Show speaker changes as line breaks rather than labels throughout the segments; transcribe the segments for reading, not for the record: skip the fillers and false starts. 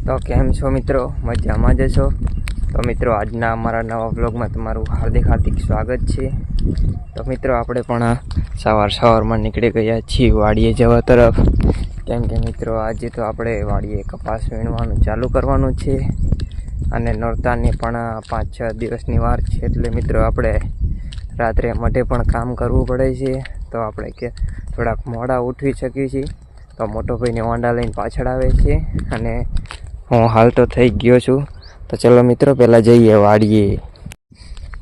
તો કેમ છો મિત્રો, મજામાં જ છો? તો મિત્રો આજના અમારા નવા વ્લોગમાં તમારું હાર્દિક સ્વાગત છે। તો મિત્રો આપણે પણ સવારમાં નીકળી ગયા છીએ વાડીએ જવા તરફ, કેમ કે મિત્રો આજે તો આપણે વાડીએ કપાસ વીણવાનું ચાલુ કરવાનું છે અને નોરતાની પણ 5-6 દિવસની વાર છે, એટલે મિત્રો આપણે રાત્રે માટે પણ કામ કરવું પડે છે। તો આપણે કે થોડાક મોડા ઉઠી શકીએ છીએ, તો મોટો ભાઈને ઓંડા લઈને પાછળ આવે છે અને હું હાલ તો થઈ ગયો છું। તો ચલો મિત્રો પહેલાં જઈએ વાડીએ।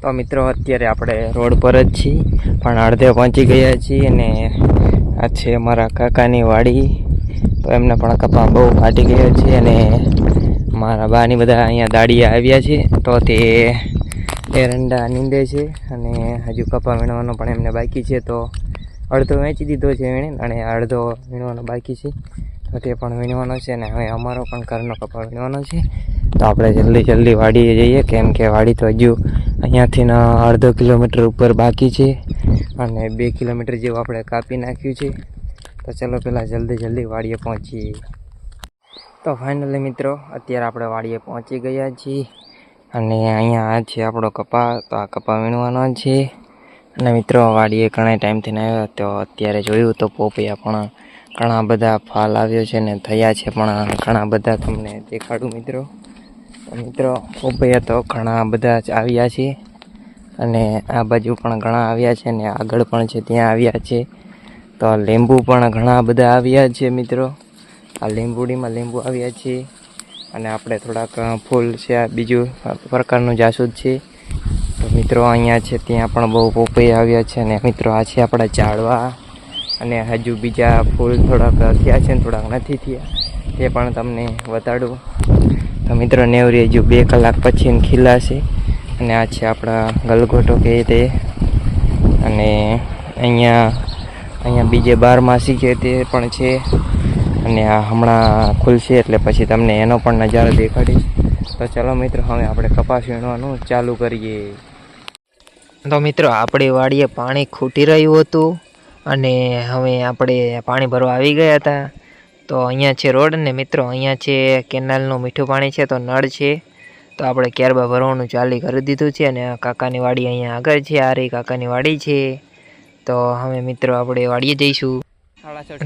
તો મિત્રો અત્યારે આપણે રોડ પર જ છીએ, પણ અડધે પહોંચી ગયા છીએ અને આ છે અમારા કાકાની વાડી। તો એમને પણ કપા બહુ ફાટી ગયો છે અને મારા બાની બધા અહીંયા દાડિયા આવ્યા છે, તો તે એરંડા નીંદે છે અને હજુ કપા વીણવાનો પણ એમને બાકી છે। તો અડધો વેચી દીધો છે વીણીને અને અડધો વીણવાનો બાકી છે, તો તે પણ વીણવાનો છે અને હવે અમારો પણ ઘરનો કપા વીણવાનો છે। તો આપણે જલ્દી વાડીએ જઈએ, કેમ કે વાડી તો હજુ અહીંયાથી અડધો કિલોમીટર ઉપર બાકી છે અને 2 કિલોમીટર જેવું આપણે કાપી નાખ્યું છે। તો ચલો પહેલાં જલ્દી વાડીએ પહોંચીએ। તો ફાઇનલી મિત્રો અત્યારે આપણે વાડીએ પહોંચી ગયા છીએ અને અહીંયા આ છે આપણો કપા। તો આ કપા વીણવાનો છે અને મિત્રો વાડીએ ઘણા ટાઈમથી આવ્યો, તો અત્યારે જોયું તો પોપૈયા પણ ઘણા બધા ફાલ આવ્યો છે ને થયા છે પણ ઘણા બધા તમને દેખાડું મિત્રો। તો મિત્રો પોપૈયા તો ઘણા બધા જ આવ્યા છે અને આ બાજુ પણ ઘણા આવ્યા છે ને આગળ પણ છે ત્યાં આવ્યા છે। તો લીંબુ પણ ઘણા બધા આવ્યા છે મિત્રો, આ લીંબુડીમાં લીંબુ આવ્યા છે અને આપણે થોડાક ફૂલ છે, આ બીજું પ્રકારનું જાસૂદ છે। તો મિત્રો અહીંયા છે ત્યાં પણ બહુ પોપૈયા આવ્યા છે અને મિત્રો આ છે આપણા ઝાડવા અને હજુ બીજા ફૂલ થોડાક થયા છે ને થોડાક નથી થયા, તે પણ તમને બતાડું। તો મિત્રો નેવરી હજુ 2 કલાક પછી ખીલાશે અને આ છે આપણા ગલગોટો કહે તે, અને અહીંયા બીજે 12 છે તે પણ છે અને આ હમણાં ખુલશે એટલે પછી તમને એનો પણ નજારો દેખાડીશ। તો ચલો મિત્રો હવે આપણે કપાસ વીણવાનું ચાલુ કરીએ। તો મિત્રો આપણી વાડીએ પાણી ખૂટી રહ્યું હતું અને હવે આપણે પાણી ભરવા આવી ગયા હતા। તો અહીંયા છે રોડ ને મિત્રો અહીંયા છે કેનાલનું મીઠું પાણી છે, તો નળ છે, તો આપણે ક્યારબા ભરવાનું ચાલુ કરી દીધું છે અને કાકાની વાડી અહીંયા આગળ છે, આ રહી કાકાની વાડી છે। તો હવે મિત્રો આપણે વાડીએ જઈશું।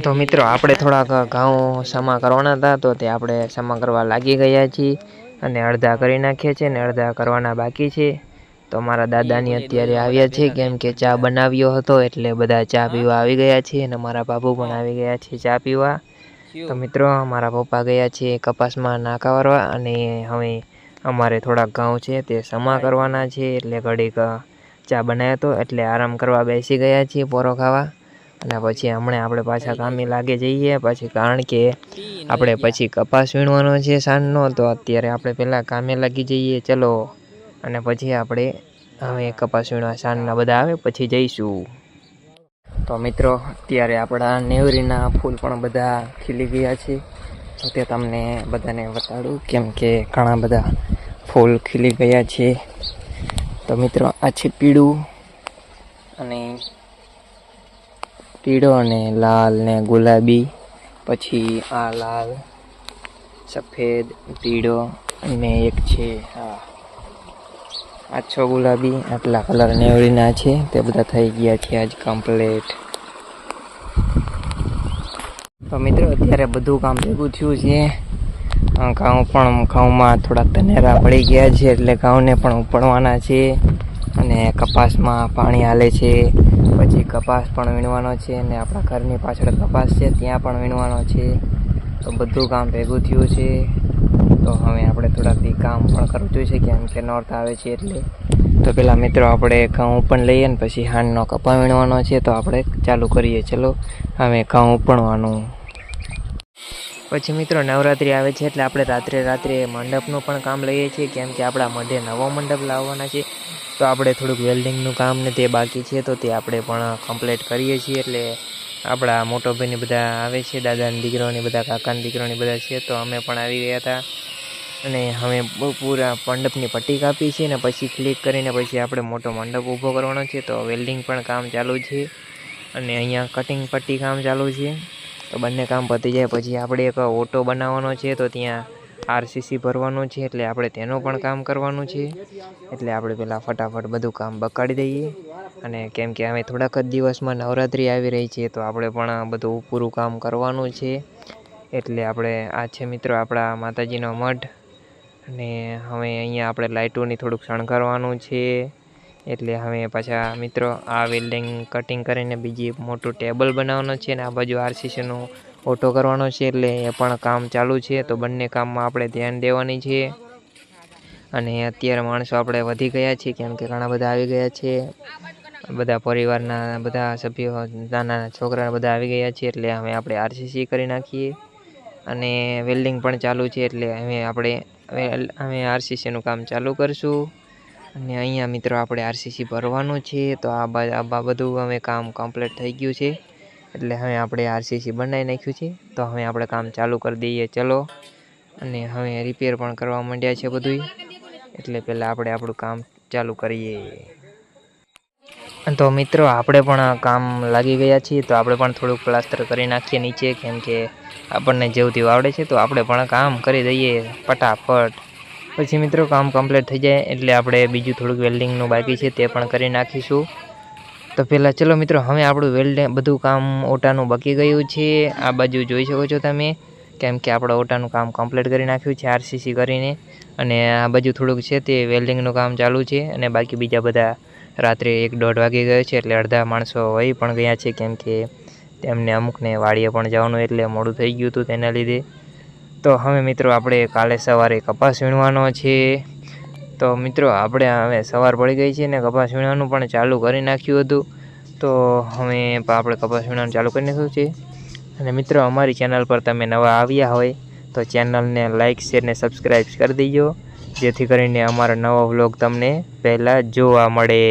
તો મિત્રો આપણે થોડાક ઘઉં સમા કરવાના હતા, તો તે આપણે સમા કરવા લાગી ગયા છીએ અને અડધા કરી નાખ્યા છે ને અડધા કરવાના બાકી છે। તો મારા દાદાની અત્યારે આવ્યા છે, કેમ કે ચા બનાવ્યો હતો એટલે બધા ચા પીવા આવી ગયા છે અને મારા બાપુ પણ આવી ગયા છે ચા પીવા। તો મિત્રો મારા પપ્પા ગયા છે કપાસમાં નાકા વારવા અને હવે અમારે થોડાક ઘઉં છે તે સમા કરવાના છે, એટલે ઘડીક ચા બનાવ્યો હતો એટલે આરામ કરવા બેસી ગયા છીએ પોરો ખાવા અને પછી હમણાં આપણે પાછા કામે લાગે જઈએ પછી, કારણ કે આપણે પછી કપાસ વીણવાનો છે સાંજનો। તો અત્યારે આપણે પહેલાં કામે લાગી જઈએ ચલો, અને પછી આપણે હવે કપાસ વીણવા સાંજના બધા આવે પછી જઈશું। તો મિત્રો અત્યારે આપણા નેવરીના ફૂલ પણ બધા ખીલી ગયા છે, તો તે તમને બધાને બતાડું, કેમ કે ઘણા બધા ફૂલ ખીલી ગયા છે। તો મિત્રો આ છે પીળો અને લાલ ને ગુલાબી, પછી આ લાલ, સફેદ, પીળો અને એક છે આછો ગુલાબી, આટલા કલર નેવરીના છે તે બધા થઈ ગયા છે આજ કમ્પ્લીટ। તો મિત્રો અત્યારે બધું કામ ભેગું થયું છે, ઘઉંમાં થોડાક તનેરા પડી ગયા છે એટલે ઘઉંને પણ ઉપાડવાના છે અને કપાસમાં પાણી હાલે છે, પછી કપાસ પણ વીણવાનો છે અને આપણા ઘરની પાછળ કપાસ છે ત્યાં પણ વીણવાનો છે। તો બધું કામ ભેગું થયું છે, તો હવે આપણે થોડાક કામ પણ કરવું જોઈએ, કેમ કે નોરતા આવે છે એટલે। તો પેલા મિત્રો આપણે ઘઉં પણ લઈએ ને પછી હાંડનો કપા વીણવાનો છે, તો આપણે ચાલુ કરીએ ચલો હવે ઘઉં ઉપણવાનું। પછી મિત્રો નવરાત્રિ આવે છે એટલે આપણે રાત્રે મંડપનું પણ કામ લઈએ છીએ, કેમ કે આપણા મઢે નવો મંડપ લાવવાના છે, તો આપણે થોડુંક વેલ્ડિંગનું કામ ને તે બાકી છે, તો તે આપણે પણ કમ્પ્લીટ કરીએ છીએ। એટલે આપણા મોટો ભાઈને બધા આવે છે, દાદાની દીકરોની બધા, કાકાની દીકરોની બધા છે, તો અમે પણ આવી ગયા હતા અને હવે પૂરા મંડપની પટ્ટી કાપી છે ને પછી ક્લિક કરીને પછી આપણે મોટો મંડપ ઊભો કરવાનો છે। તો વેલ્ડિંગ પણ કામ ચાલુ છે અને અહીંયા કટિંગ પટ્ટી કામ ચાલુ છે। તો બંને કામ પતી જાય પછી આપણે એક ઓટો બનાવવાનો છે, તો ત્યાં આરસીસી ભરવાનું છે, એટલે આપણે તેનું પણ કામ કરવાનું છે. એટલે આપણે પહેલાં ફટાફટ બધું કામ બગાડી દઈએ. અને કેમ કે હવે થોડાક જ દિવસમાં નવરાત્રિ આવી રહી છે, તો આપણે પણ બધું પૂરું કામ કરવાનું છે. એટલે આપણે આ છે મિત્રો આપણા માતાજીનો મઢ. અને હવે અહીંયા આપણે લાઇટોની થોડુંક શણગારવાનું છે. એટલે હવે પાછા મિત્રો આ વેલ્ડિંગ કટિંગ કરીને બીજી મોટું ટેબલ બનાવવાનું છે, અને આ બાજુ આરસીસીનો ઓટો કરવાનો છે. એટલે એ પણ કામ ચાલુ છે, તો બંને કામમાં આપણે ધ્યાન દેવાની છે. અને અત્યારે માણસો આપણે વધી ગયા છીએ, કેમ કે ઘણા બધા આવી ગયા છે. બધા પરિવારના બધા સભ્યો, નાના છોકરા બધા આવી ગયા છે. એટલે હવે આપણે આરસીસી કરી નાખીએ. અને વેલ્ડિંગ પણ ચાલુ છે, એટલે હવે આરસીસીનું કામ ચાલુ કરશું. અને અહીંયા મિત્રો આપણે આરસીસી ભરવાનું છે, તો આ બધું હવે કામ કમ્પ્લીટ થઈ ગયું છે. એટલે હવે આપણે આરસીસી બનાવી નાખ્યું છે, તો હવે આપણે કામ ચાલુ કરી દઈએ ચલો. અને હવે રિપેર પણ કરવા માંડ્યા છે બધું. એટલે પહેલાં આપણે આપણું કામ ચાલુ કરીએ. તો મિત્રો આપણે પણ કામ લાગી ગયા છીએ, તો આપણે પણ થોડુંક પ્લાસ્ટર કરી નાખીએ નીચે, કેમ કે આપણને જેવું તેવું આવડે છે, તો આપણે પણ કામ કરી દઈએ ફટાફટ. પછી મિત્રો કામ કમ્પ્લીટ થઈ જાય એટલે આપણે બીજું થોડુંક વેલ્ડિંગનું બાકી છે, તે પણ કરી નાખીશું. તો પહેલાં ચલો મિત્રો, હવે આપણું વેલ્ડિંગ બધું કામ ઓટાનું બકી ગયું છે. આ બાજુ જોઈ શકો છો તમે, કેમ કે આપણે ઓટાનું કામ કમ્પ્લીટ કરી નાખ્યું છે આરસીસી કરીને. અને આ બાજુ થોડુંક છે તે વેલ્ડિંગનું કામ ચાલુ છે. અને બાકી બીજા બધા રાત્રે 1-1:30 વાગી ગયો છે, એટલે અડધા માણસો વહી પણ ગયા છે, કેમ કે તેમને અમુકને વાડીએ પણ જવાનું એટલે મોડું થઈ ગયું હતું તેના લીધે. તો હવે મિત્રો આપણે કાલે સવારે કપાસ વીણવાનો છે. તો મિત્રો આપણે હવે સવાર પડી ગઈ છે, ને કપાસ વીણવાનું પણ ચાલુ કરી નાખ્યું હતું. તો હવે આપણે કપાસ વીણવાનું ચાલુ કરી નાખ્યું છે. અને મિત્રો અમારી ચેનલ પર તમે નવા આવ્યા હોય તો ચેનલને લાઇક, શેર ને સબસ્ક્રાઈબ કરી દેજો, જેથી કરીને અમારો નવો વ્લોગ તમને પહેલાં જોવા મળે.